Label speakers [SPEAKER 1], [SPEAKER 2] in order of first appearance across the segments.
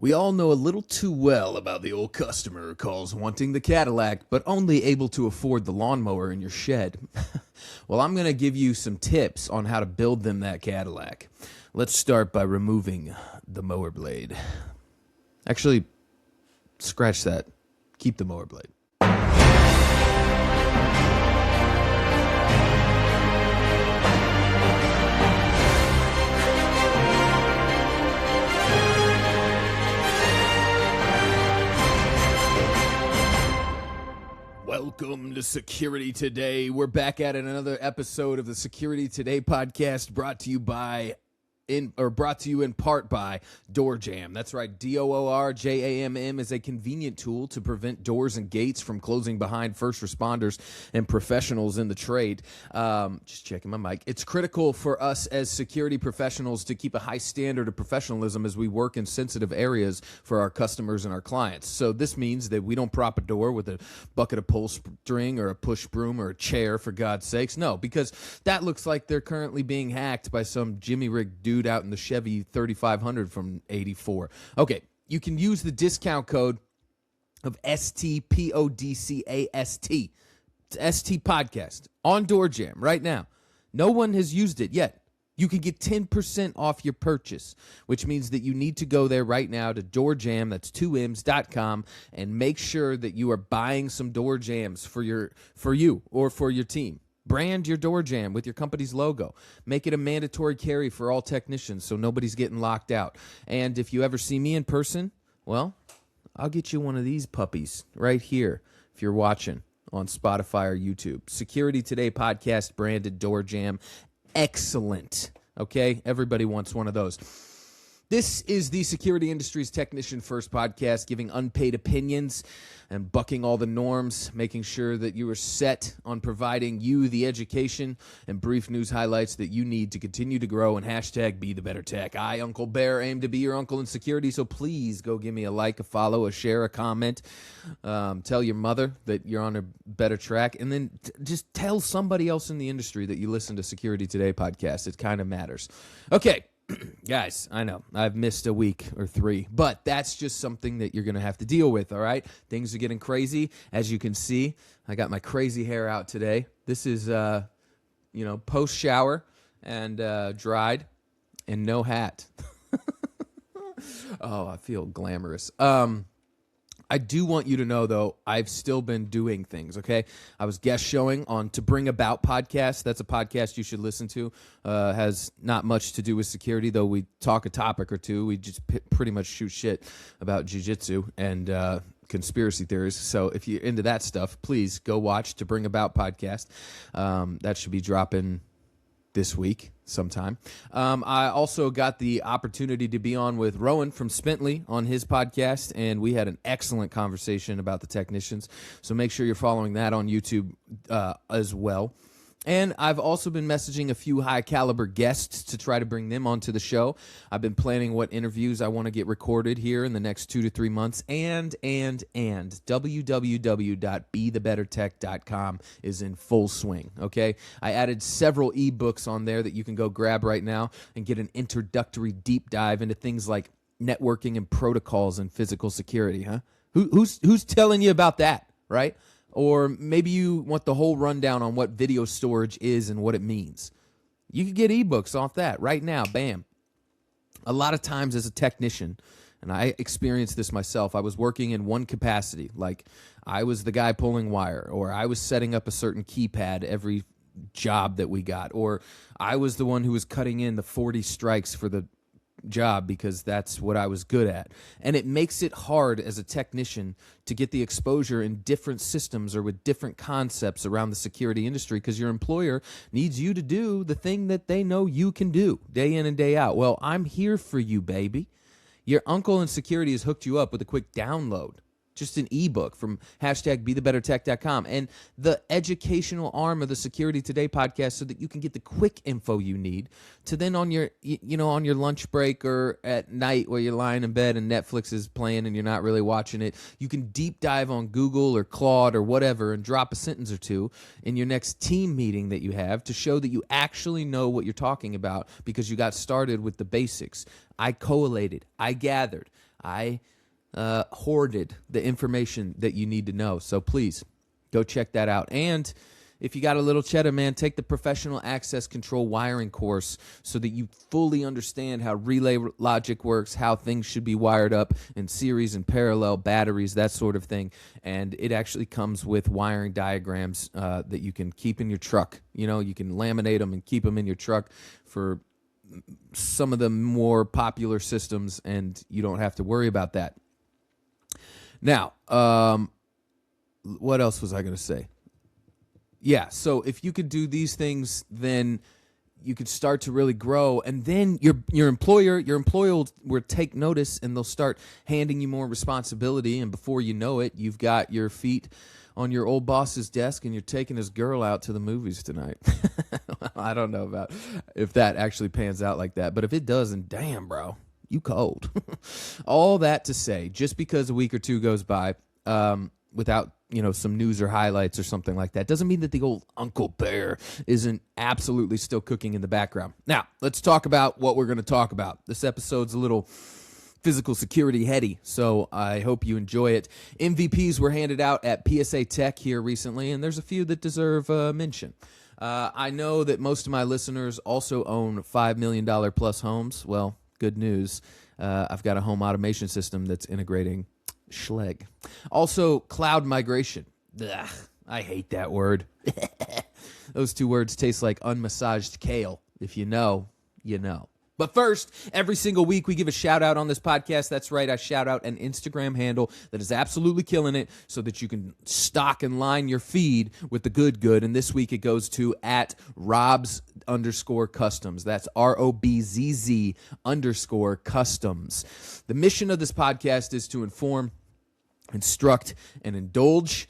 [SPEAKER 1] We all know a little too well about the old customer who calls wanting the Cadillac, but only able to afford the lawnmower in your shed. Well, I'm going to give you some tips on how to build them that Cadillac. Let's start by removing the mower blade. Actually, scratch that. Keep the mower blade. Welcome to Security Today. We're back at another episode of the Security Today podcast, brought to you in part by DoorJam. That's right, DoorJamm is a convenient tool to prevent doors and gates from closing behind first responders and professionals in the trade. Just checking my mic. It's critical for us as security professionals to keep a high standard of professionalism as we work in sensitive areas for our customers and our clients. So this means that we don't prop a door with a bucket of pull string or a push broom or a chair, for God's sakes. No, because that looks like they're currently being hacked by some Jimmy Rig dude out in the Chevy 3500 from 84. Okay, you can use the discount code of ST.083. It's ST Podcast on DoorJam right now. No one has used it yet. You can get 10% off your purchase, which means that you need to go there right now to DoorJam, that's 2Ms.com, and make sure that you are buying some DoorJams for you or for your team. Brand your DoorJam with your company's logo. Make it a mandatory carry for all technicians so nobody's getting locked out. And if you ever see me in person, well, I'll get you one of these puppies right here if you're watching on Spotify or YouTube. Security Today podcast branded DoorJam. Excellent. Okay? Everybody wants one of those. This is the security industry's technician first podcast, giving unpaid opinions and bucking all the norms, making sure that you are set on providing you the education and brief news highlights that you need to continue to grow and hashtag be the better tech. I, Uncle Baer, aim to be your uncle in security, so please go give me a like, a follow, a share, a comment. Tell your mother that you're on a better track, and then just tell somebody else in the industry that you listen to Security Today podcast. It kind of matters. Okay. Guys, I know I've missed a week or three, but that's just something that you're going to have to deal with, all right? Things are getting crazy. As you can see, I got my crazy hair out today. This is, post-shower and dried and no hat. Oh, I feel glamorous. I do want you to know, though, I've still been doing things, okay? I was guest showing on To Bring About podcast. That's a podcast you should listen to. Has not much to do with security, though we talk a topic or two. We just pretty much shoot shit about jiu-jitsu and conspiracy theories. So if you're into that stuff, please go watch To Bring About podcast. That should be dropping this week sometime. I also got the opportunity to be on with Rowan from Spently on his podcast, and we had an excellent conversation about the technicians. So make sure you're following that on YouTube as well. And I've also been messaging a few high-caliber guests to try to bring them onto the show. I've been planning what interviews I want to get recorded here in the next 2 to 3 months. And www.bethebettertech.com is in full swing, okay? I added several ebooks on there that you can go grab right now and get an introductory deep dive into things like networking and protocols and physical security, huh? Who's telling you about that, right? Or maybe you want the whole rundown on what video storage is and what it means. You can get ebooks off that right now. Bam. A lot of times as a technician, and I experienced this myself, I was working in one capacity. Like I was the guy pulling wire, or I was setting up a certain keypad every job that we got, or I was the one who was cutting in the 40 strikes for the job because that's what I was good at. And it makes it hard as a technician to get the exposure in different systems or with different concepts around the security industry because your employer needs you to do the thing that they know you can do day in and day out. Well, I'm here for you, baby. Your uncle in security has hooked you up with a quick download. Just an ebook from hashtag BeTheBetterTech.com and the educational arm of the Security Today podcast so that you can get the quick info you need to then on your, on your lunch break or at night where you're lying in bed and Netflix is playing and you're not really watching it, you can deep dive on Google or Claude or whatever and drop a sentence or two in your next team meeting that you have to show that you actually know what you're talking about because you got started with the basics. I collated, I gathered, I hoarded the information that you need to know. So please go check that out. And if you got a little cheddar, man, take the professional access control wiring course so that you fully understand how relay logic works, how things should be wired up in series and parallel, batteries, that sort of thing. And it actually comes with wiring diagrams that you can keep in your truck. You know, you can laminate them and keep them in your truck for some of the more popular systems, and you don't have to worry about that. Now, what else was I going to say? Yeah, so if you could do these things, then you could start to really grow, and then your employer will take notice, and they'll start handing you more responsibility, and before you know it, you've got your feet on your old boss's desk, and you're taking his girl out to the movies tonight. I don't know about if that actually pans out like that, but if it doesn't, damn, bro, you cold. All that to say, just because a week or two goes by without some news or highlights or something like that doesn't mean that the old Uncle Baer isn't absolutely still cooking in the background. Now, let's talk about what we're going to talk about. This episode's a little physical security heady, so I hope you enjoy it. MVPs were handed out at PSA Tech here recently, and there's a few that deserve mention. I know that most of my listeners also own $5 million plus homes. Well, good news. I've got a home automation system that's integrating Schleg. Also, cloud migration. Ugh, I hate that word. Those two words taste like unmassaged kale. If you know, you know. But first, every single week we give a shout out on this podcast. That's right, I shout out an Instagram handle that is absolutely killing it so that you can stock and line your feed with the good. And this week it goes to @Robs_Customs. That's ROBZZ_Customs. The mission of this podcast is to inform, instruct, and indulge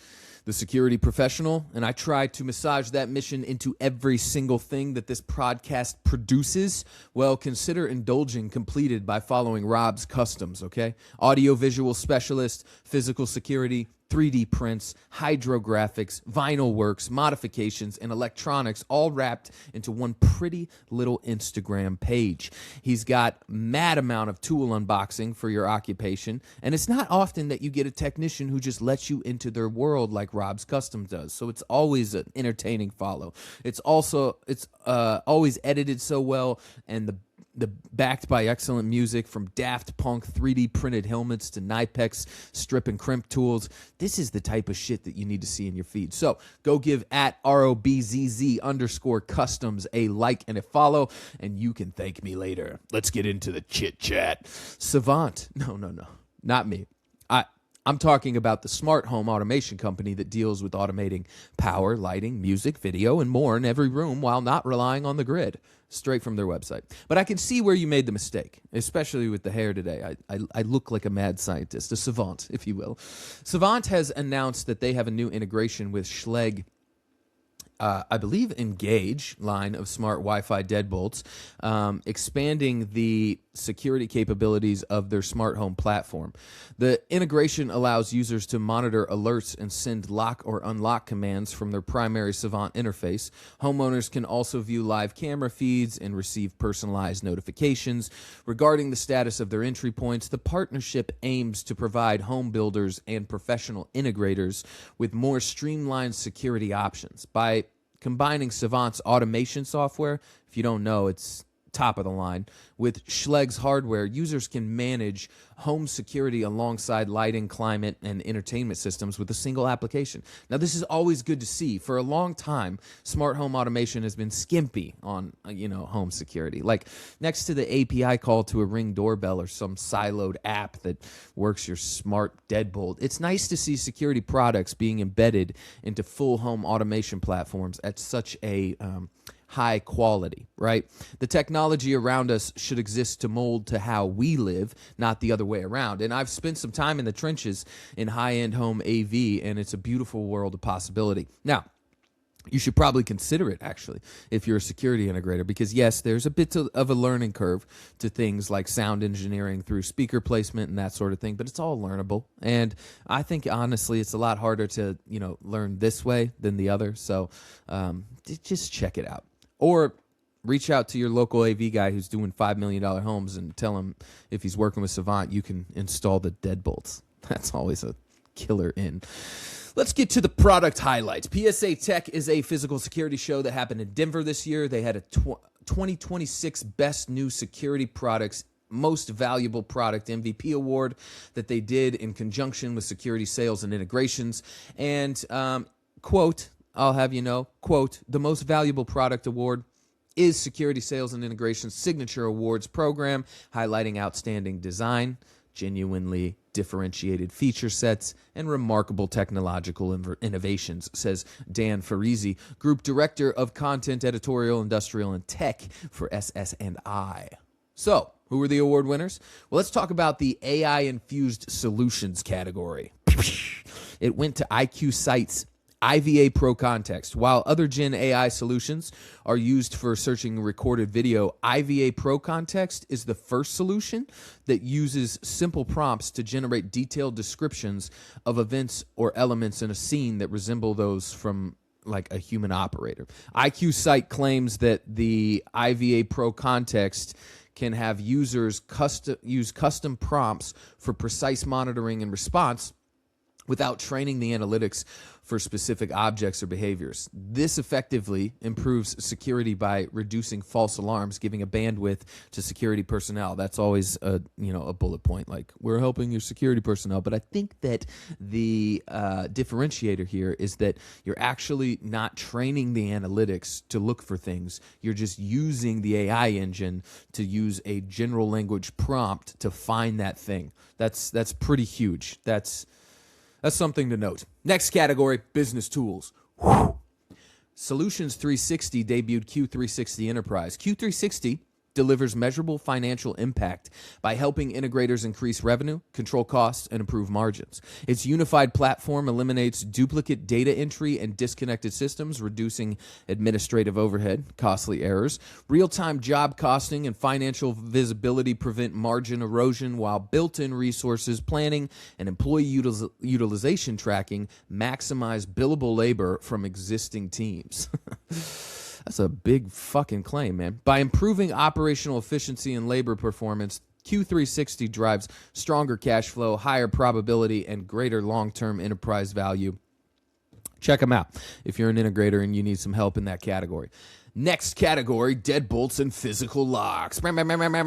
[SPEAKER 1] the security professional, and I try to massage that mission into every single thing that this podcast produces. Well, consider indulging completed by following Rob's Customs, okay? Audio-visual specialist, physical security, 3D prints, hydrographics, vinyl works, modifications, and electronics all wrapped into one pretty little Instagram page. He's got mad amount of tool unboxing for your occupation, and it's not often that you get a technician who just lets you into their world like Rob's Custom does, so it's always an entertaining follow. It's always edited so well, and the backed by excellent music from Daft Punk 3D printed helmets to Nipex strip and crimp tools. This is the type of shit that you need to see in your feed. So go give @ROBZZ_Customs a like and a follow, and you can thank me later. Let's get into the chit chat. Savant. No, not me. I'm talking about the smart home automation company that deals with automating power, lighting, music, video, and more in every room while not relying on the grid. Straight from their website. But I can see where you made the mistake, especially with the hair today. I look like a mad scientist, a savant, if you will. Savant has announced that they have a new integration with Schleg, I believe, Engage line of smart Wi-Fi deadbolts, expanding the security capabilities of their smart home platform. The integration allows users to monitor alerts and send lock or unlock commands from their primary Savant interface. Homeowners can also view live camera feeds and receive personalized notifications regarding the status of their entry points. The partnership aims to provide home builders and professional integrators with more streamlined security options. By combining Savant's automation software, if you don't know, it's top of the line, with Schleg's hardware, users can manage home security alongside lighting, climate, and entertainment systems with a single application. Now, this is always good to see. For a long time, smart home automation has been skimpy on, home security. Like next to the API call to a Ring doorbell or some siloed app that works your smart deadbolt, it's nice to see security products being embedded into full home automation platforms at such a high quality, right? The technology around us should exist to mold to how we live, not the other way around. And I've spent some time in the trenches in high-end home AV, and it's a beautiful world of possibility. Now, you should probably consider it, actually, if you're a security integrator, because, yes, there's a bit of a learning curve to things like sound engineering through speaker placement and that sort of thing, but it's all learnable. And I think, honestly, it's a lot harder to, learn this way than the other. So just check it out. Or reach out to your local AV guy who's doing $5 million homes and tell him if he's working with Savant, you can install the deadbolts. That's always a killer in. Let's get to the product highlights. PSA Tech is a physical security show that happened in Denver this year. They had a 2026 Best New Security Products Most Valuable Product MVP award that they did in conjunction with security sales and integrations. And, quote, I'll have you know, quote, the Most Valuable Product Award is Security Sales and Integrations Signature Awards program, highlighting outstanding design, genuinely differentiated feature sets, and remarkable technological innovations, says Dan Farisi, Group Director of Content, Editorial, Industrial, and Tech for SS&I. So, who are the award winners? Well, let's talk about the AI-infused solutions category. It went to IQ Sight's IVA Pro Context. While other Gen AI solutions are used for searching recorded video, IVA Pro Context is the first solution that uses simple prompts to generate detailed descriptions of events or elements in a scene that resemble those from like a human operator. IQ Sight claims that the IVA Pro Context can have users use custom prompts for precise monitoring and response without training the analytics for specific objects or behaviors. This effectively improves security by reducing false alarms, giving a bandwidth to security personnel. That's always a bullet point, like, we're helping your security personnel. But I think that the differentiator here is that you're actually not training the analytics to look for things. You're just using the AI engine to use a general language prompt to find that thing. That's pretty huge. That's something to note. Next category, business tools. Whew. Solutions 360 debuted Q360 Enterprise. Q360 delivers measurable financial impact by helping integrators increase revenue, control costs, and improve margins. Its unified platform eliminates duplicate data entry and disconnected systems, reducing administrative overhead, costly errors. Real-time job costing and financial visibility prevent margin erosion, while built-in resources planning and employee utilization tracking maximize billable labor from existing teams. That's a big fucking claim, man. By improving operational efficiency and labor performance, Q360 drives stronger cash flow, higher probability, and greater long-term enterprise value. Check them out if you're an integrator and you need some help in that category. Next category, deadbolts and physical locks. PDK,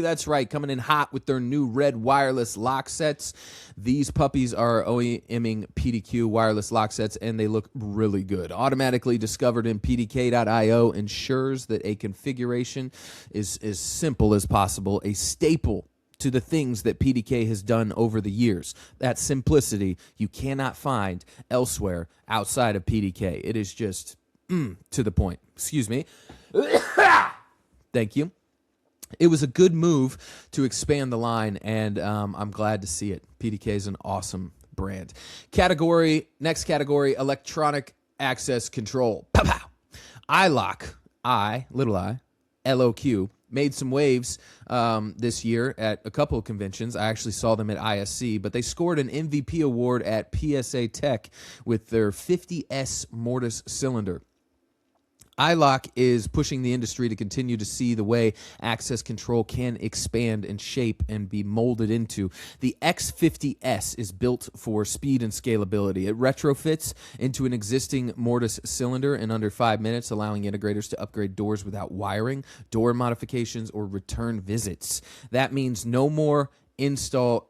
[SPEAKER 1] that's right, coming in hot with their new red wireless lock sets. These puppies are OEMing PDQ wireless lock sets, and they look really good. Automatically discovered in PDK.io ensures that a configuration is as simple as possible, a staple to the things that PDK has done over the years. That simplicity you cannot find elsewhere outside of PDK. It is just to the point. Excuse me. Thank you. It was a good move to expand the line, and I'm glad to see it. PDK is an awesome brand. Next category, electronic access control. Pow, pow. iLock, little I, LOQ, made some waves this year at a couple of conventions. I actually saw them at ISC, but they scored an MVP award at PSA Tech with their 50S Mortis cylinder. iLock is pushing the industry to continue to see the way access control can expand and shape and be molded into. The X50S is built for speed and scalability. It retrofits into an existing Mortis cylinder in under 5 minutes, allowing integrators to upgrade doors without wiring, door modifications, or return visits. That means more installs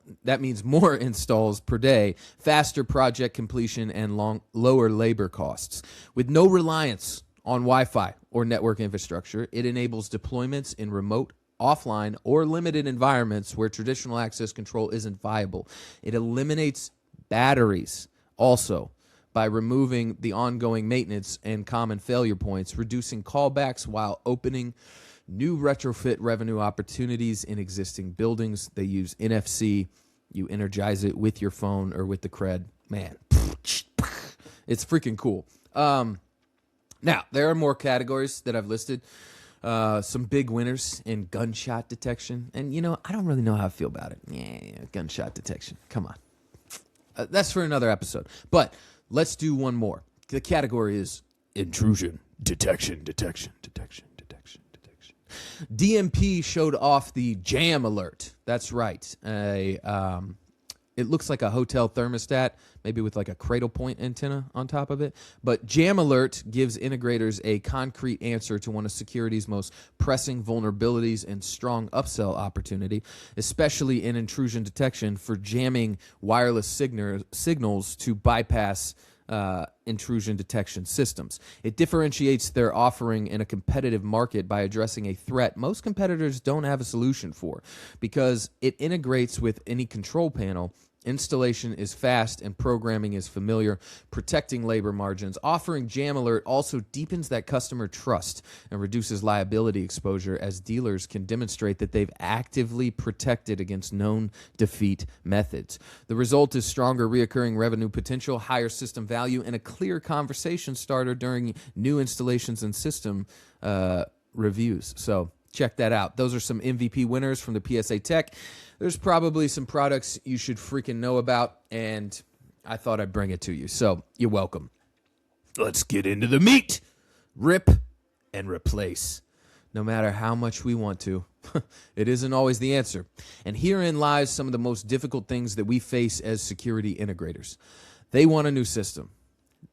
[SPEAKER 1] per day, faster project completion, and lower labor costs. With no reliance on Wi-Fi or network infrastructure, it enables deployments in remote, offline, or limited environments where traditional access control isn't viable. It eliminates batteries also by removing the ongoing maintenance and common failure points, reducing callbacks while opening new retrofit revenue opportunities in existing buildings. They use NFC. You energize it with your phone or with the cred. Man, it's freaking cool. Now, there are more categories that I've listed. Some big winners in gunshot detection. And, I don't really know how I feel about it. Yeah, gunshot detection. Come on. That's for another episode. But let's do one more. The category is intrusion Detection. DMP showed off the jam alert. That's right. It looks like a hotel thermostat, maybe with like a cradle point antenna on top of it. But Jam Alert gives integrators a concrete answer to one of security's most pressing vulnerabilities and strong upsell opportunity, especially in intrusion detection for jamming wireless signals to bypass intrusion detection systems. It differentiates their offering in a competitive market by addressing a threat most competitors don't have a solution for, because it integrates with any control panel. Installation is fast and programming is familiar, protecting labor margins. Offering Jam Alert also deepens that customer trust and reduces liability exposure, as dealers can demonstrate that they've actively protected against known defeat methods. The result is stronger reoccurring revenue potential, higher system value, and a clear conversation starter during new installations and system reviews. So check that out. Those are some MVP winners from the PSA Tech. There's probably some products you should freaking know about, and I thought I'd bring it to you. So you're welcome. Let's get into the meat. Rip and replace. No matter how much we want to, it isn't always the answer. And herein lies some of the most difficult things that we face as security integrators. They want a new system.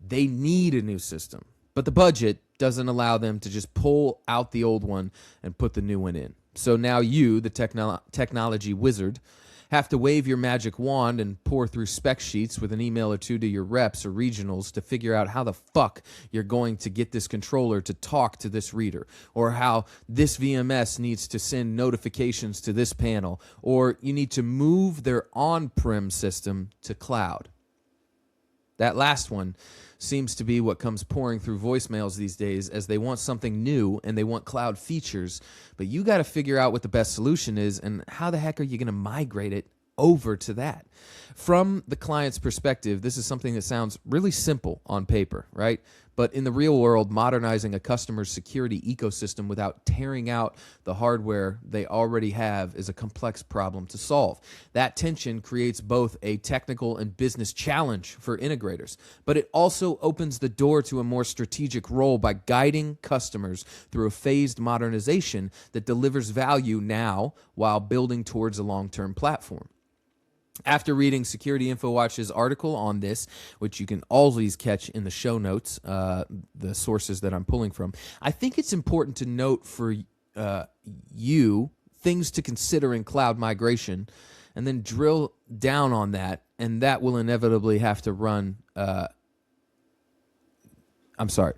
[SPEAKER 1] They need a new system. But the budget doesn't allow them to just pull out the old one and put the new one in. So now you, the technology wizard, have to wave your magic wand and pour through spec sheets with an email or two to your reps or regionals to figure out how the fuck you're going to get this controller to talk to this reader, or how this VMS needs to send notifications to this panel, or you need to move their on-prem system to cloud. That last one seems to be what comes pouring through voicemails these days, as they want something new and they want cloud features, but you got to figure out what the best solution is and how the heck are you going to migrate it over to that. From the client's perspective, this is something that sounds really simple on paper, right? But in the real world, modernizing a customer's security ecosystem without tearing out the hardware they already have is a complex problem to solve. That tension creates both a technical and business challenge for integrators, but it also opens the door to a more strategic role by guiding customers through a phased modernization that delivers value now while building towards a long-term platform. After reading Security InfoWatch's article on this, which you can always catch in the show notes, the sources that I'm pulling from, I think it's important to note for you things to consider in cloud migration, and then drill down on that, and that will inevitably have to run... I'm sorry.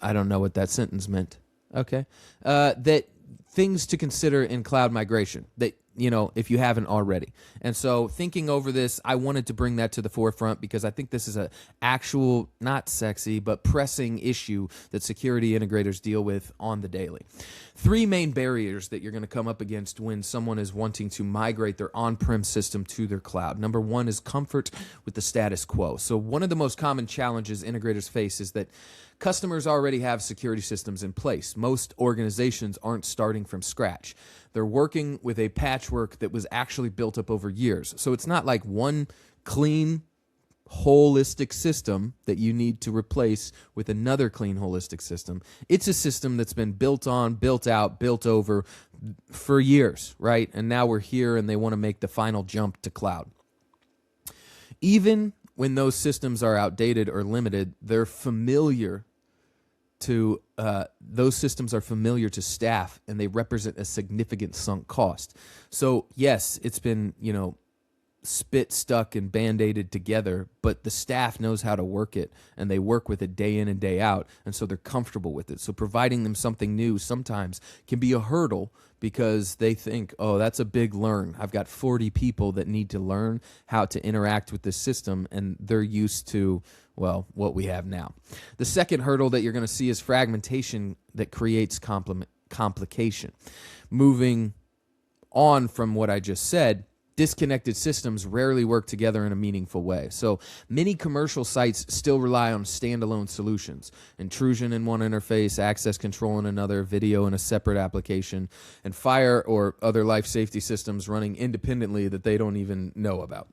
[SPEAKER 1] I don't know what that sentence meant. Okay. That things to consider in cloud migration that, you know, if you haven't already. And so thinking over this, I wanted to bring that to the forefront because I think this is a actual, not sexy, but pressing issue that security integrators deal with on the daily. Three main barriers that you're going to come up against when someone is wanting to migrate their on-prem system to their cloud. Number one is comfort with the status quo. So one of the most common challenges integrators face is that customers already have security systems in place. Most organizations aren't starting from scratch. They're working with a patchwork that was actually built up over years. So it's not like one clean, holistic system that you need to replace with another clean, holistic system. It's a system that's been built on, built out, built over for years, right? And now we're here and they want to make the final jump to cloud. Even when those systems are outdated or limited, they're familiar to those systems are familiar to staff, and they represent a significant sunk cost. So yes, it's been, you know, spit stuck and band-aided together, but the staff knows how to work it, and they work with it day in and day out, and so they're comfortable with it. So providing them something new sometimes can be a hurdle because they think, oh, that's a big learn. I've got 40 people that need to learn how to interact with this system, and they're used to, well, what we have now. The second hurdle that you're going to see is fragmentation that creates complication. Moving on from what I just said, disconnected systems rarely work together in a meaningful way. So many commercial sites still rely on standalone solutions. Intrusion in one interface, access control in another, video in a separate application, and fire or other life safety systems running independently that they don't even know about.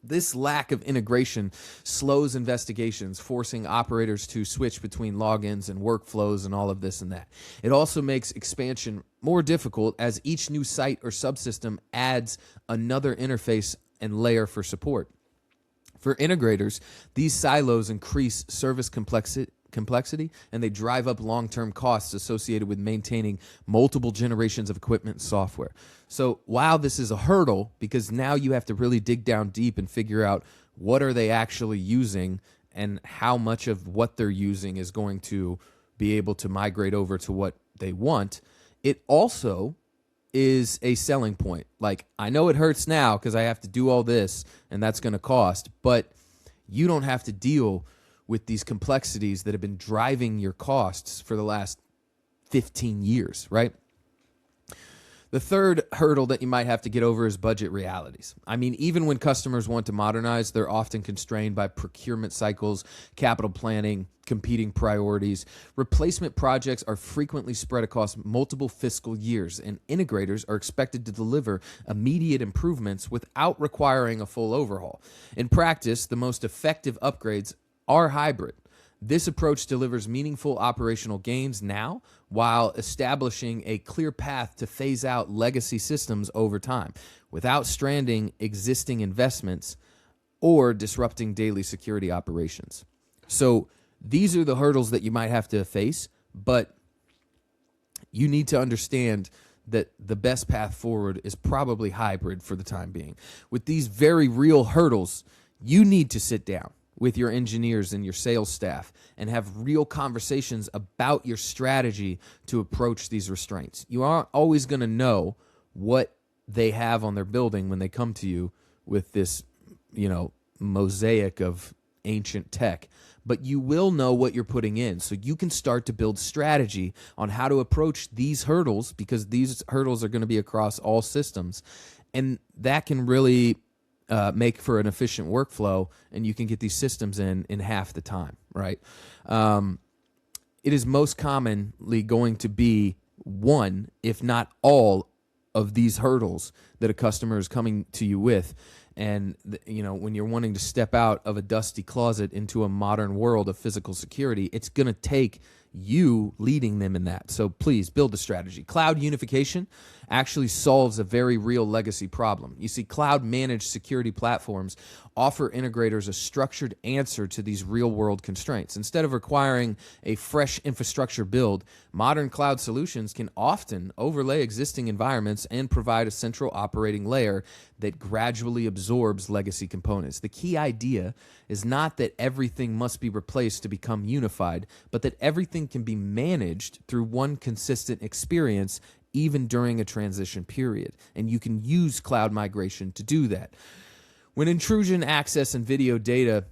[SPEAKER 1] This lack of integration slows investigations, forcing operators to switch between logins and workflows and all of this and that. It also makes expansion more difficult as each new site or subsystem adds another interface and layer for support. For integrators, these silos increase service complexity, and they drive up long-term costs associated with maintaining multiple generations of equipment and software. So while this is a hurdle, because now you have to really dig down deep and figure out what are they actually using and how much of what they're using is going to be able to migrate over to what they want, it also is a selling point. Like, I know it hurts now because I have to do all this and that's going to cost, but you don't have to deal with these complexities that have been driving your costs for the last 15 years, right? The third hurdle that you might have to get over is budget realities. I mean, even when customers want to modernize, they're often constrained by procurement cycles, capital planning, competing priorities. Replacement projects are frequently spread across multiple fiscal years, and integrators are expected to deliver immediate improvements without requiring a full overhaul. In practice, the most effective upgrades are hybrid. This approach delivers meaningful operational gains now while establishing a clear path to phase out legacy systems over time without stranding existing investments or disrupting daily security operations. So these are the hurdles that you might have to face, but you need to understand that the best path forward is probably hybrid for the time being. With these very real hurdles, you need to sit down with your engineers and your sales staff and have real conversations about your strategy to approach these restraints. You aren't always going to know what they have on their building when they come to you with this, mosaic of ancient tech, but you will know what you're putting in. So you can start to build strategy on how to approach these hurdles, because these hurdles are going to be across all systems. And that can really make for an efficient workflow, and you can get these systems in half the time, right? It is most commonly going to be one, if not all, of these hurdles that a customer is coming to you with. And when you're wanting to step out of a dusty closet into a modern world of physical security, it's going to take you leading them in that. So please build a strategy. Cloud unification actually solves a very real legacy problem. You see, cloud managed security platforms offer integrators a structured answer to these real world constraints. Instead of requiring a fresh infrastructure build, modern cloud solutions can often overlay existing environments and provide a central operating layer that gradually absorbs legacy components. The key idea is not that everything must be replaced to become unified, but that everything can be managed through one consistent experience, even during a transition period. And you can use cloud migration to do that. When intrusion, access, and video data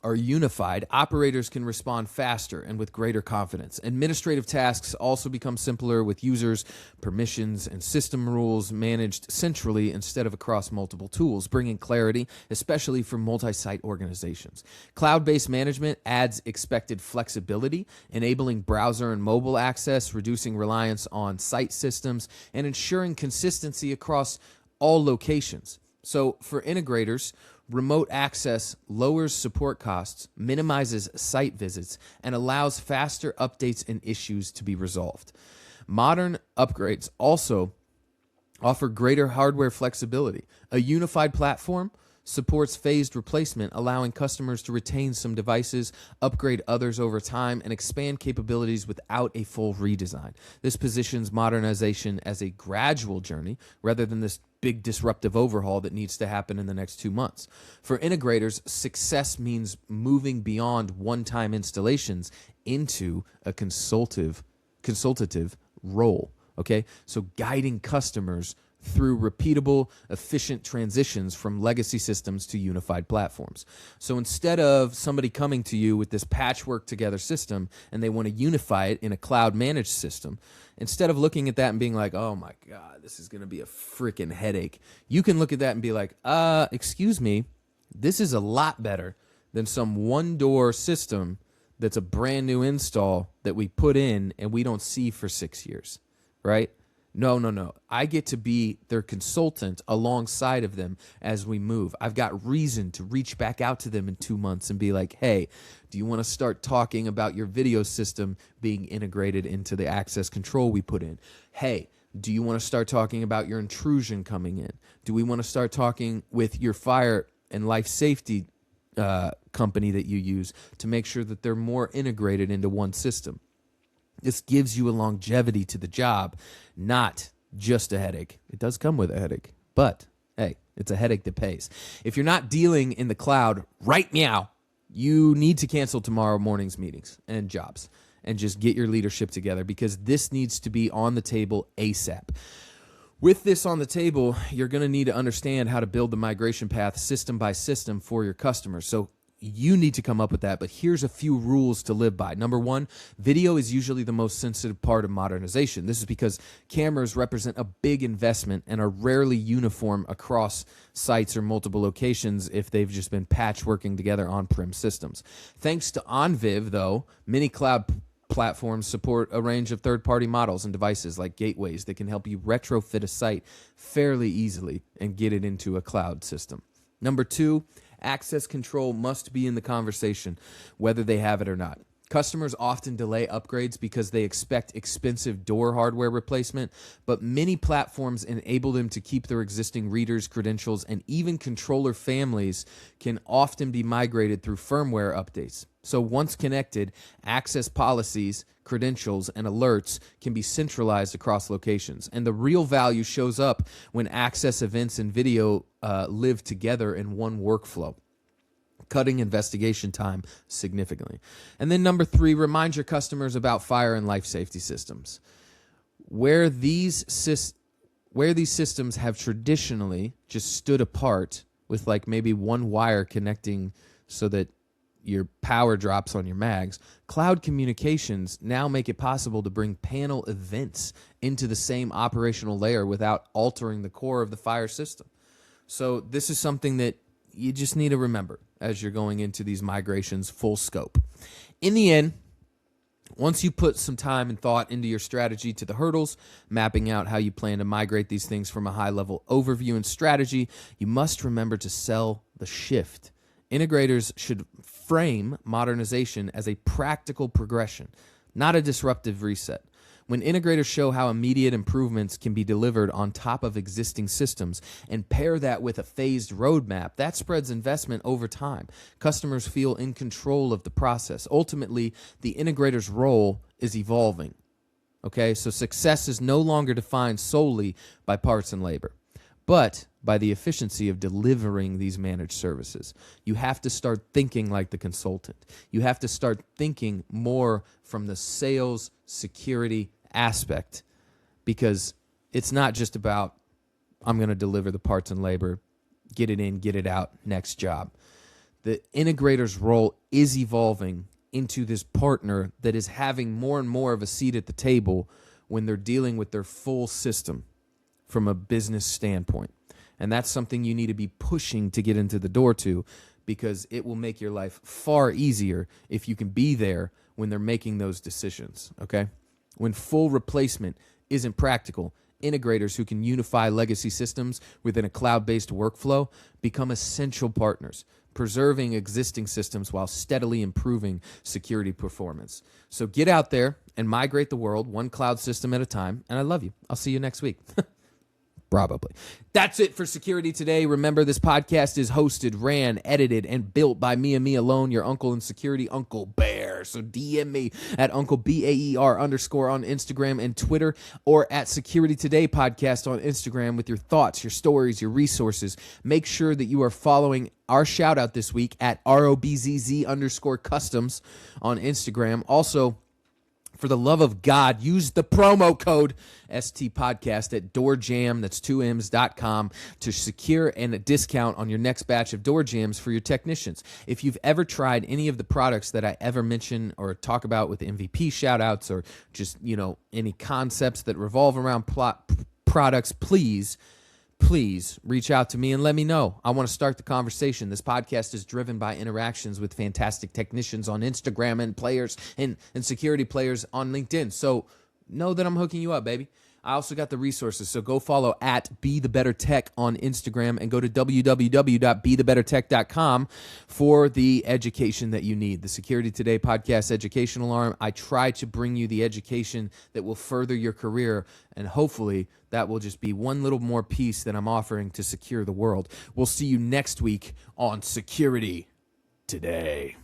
[SPEAKER 1] are unified, operators can respond faster and with greater confidence. Administrative tasks also become simpler with users, permissions, and system rules managed centrally instead of across multiple tools, bringing clarity, especially for multi-site organizations. Cloud-based management adds expected flexibility, enabling browser and mobile access, reducing reliance on site systems, and ensuring consistency across all locations. So for integrators, remote access lowers support costs, minimizes site visits, and allows faster updates and issues to be resolved. Modern upgrades also offer greater hardware flexibility. A unified platform supports phased replacement, allowing customers to retain some devices, upgrade others over time, and expand capabilities without a full redesign. This positions modernization as a gradual journey rather than this big disruptive overhaul that needs to happen in the next 2 months. For integrators, success means moving beyond one-time installations into a consultative role, okay? So guiding customers through repeatable, efficient transitions from legacy systems to unified platforms. So instead of somebody coming to you with this patchwork together system and they want to unify it in a cloud managed system, instead of looking at that and being like, oh my God, this is going to be a freaking headache, you can look at that and be like, excuse me, this is a lot better than some one-door system that's a brand new install that we put in and we don't see for 6 years, right? No. I get to be their consultant alongside of them as we move. I've got reason to reach back out to them in 2 months and be like, hey, do you want to start talking about your video system being integrated into the access control we put in? Hey, do you want to start talking about your intrusion coming in? Do we want to start talking with your fire and life safety company that you use to make sure that they're more integrated into one system? This gives you a longevity to the job, not just a headache. It does come with a headache, but hey, it's a headache that pays. If you're not dealing in the cloud right now, you need to cancel tomorrow morning's meetings and jobs and just get your leadership together, because this needs to be on the table ASAP. With this on the table, you're going to need to understand how to build the migration path system by system for your customers. So you need to come up with that, but here's a few rules to live by. Number one, video is usually the most sensitive part of modernization. This is because cameras represent a big investment and are rarely uniform across sites or multiple locations if they've just been patchworking together on-prem systems. Thanks to OnViv, though, many cloud platforms support a range of third-party models and devices like gateways that can help you retrofit a site fairly easily and get it into a cloud system. Number two, access control must be in the conversation, whether they have it or not. Customers often delay upgrades because they expect expensive door hardware replacement, but many platforms enable them to keep their existing readers, credentials, and even controller families can often be migrated through firmware updates. So once connected, access policies, credentials, and alerts can be centralized across locations. And the real value shows up when access events and video live together in one workflow, cutting investigation time significantly. And then number three, remind your customers about fire and life safety systems. Where these systems have traditionally just stood apart with like maybe one wire connecting so that your power drops on your mags, cloud communications now make it possible to bring panel events into the same operational layer without altering the core of the fire system. So this is something that you just need to remember as you're going into these migrations full scope. In the end, once you put some time and thought into your strategy to the hurdles, mapping out how you plan to migrate these things from a high-level overview and strategy, you must remember to sell the shift. Integrators should frame modernization as a practical progression, not a disruptive reset. When integrators show how immediate improvements can be delivered on top of existing systems and pair that with a phased roadmap, that spreads investment over time. Customers feel in control of the process. Ultimately, the integrator's role is evolving. Okay, so success is no longer defined solely by parts and labor, but by the efficiency of delivering these managed services. You have to start thinking like the consultant. You have to start thinking more from the sales security aspect, because it's not just about, I'm going to deliver the parts and labor, get it in, get it out, next job. The integrator's role is evolving into this partner that is having more and more of a seat at the table when they're dealing with their full system from a business standpoint. And that's something you need to be pushing to get into the door to, because it will make your life far easier if you can be there when they're making those decisions, okay? When full replacement isn't practical, integrators who can unify legacy systems within a cloud-based workflow become essential partners, preserving existing systems while steadily improving security performance. So get out there and migrate the world one cloud system at a time, and I love you. I'll see you next week. Probably. That's it for Security Today. Remember, this podcast is hosted, ran, edited, and built by me and me alone, your uncle in security, Uncle Baer. So DM me at Uncle BAER_ on Instagram and Twitter, or at Security Today Podcast on Instagram with your thoughts, your stories, your resources. Make sure that you are following our shout out this week at ROBZZ_customs on Instagram. Also, for the love of God, use the promo code ST Podcast at doorjam, that's 2Ms.com, to secure a discount on your next batch of door jams for your technicians. If you've ever tried any of the products that I ever mention or talk about with MVP shoutouts, or just, any concepts that revolve around products, please reach out to me and let me know. I want to start the conversation. This podcast is driven by interactions with fantastic technicians on Instagram and players and security players on LinkedIn. So know that I'm hooking you up, baby. I also got the resources, so go follow at Be The Better Tech on Instagram and go to www.BeTheBetterTech.com for the education that you need. The Security Today podcast educational arm. I try to bring you the education that will further your career, and hopefully that will just be one little more piece that I'm offering to secure the world. We'll see you next week on Security Today.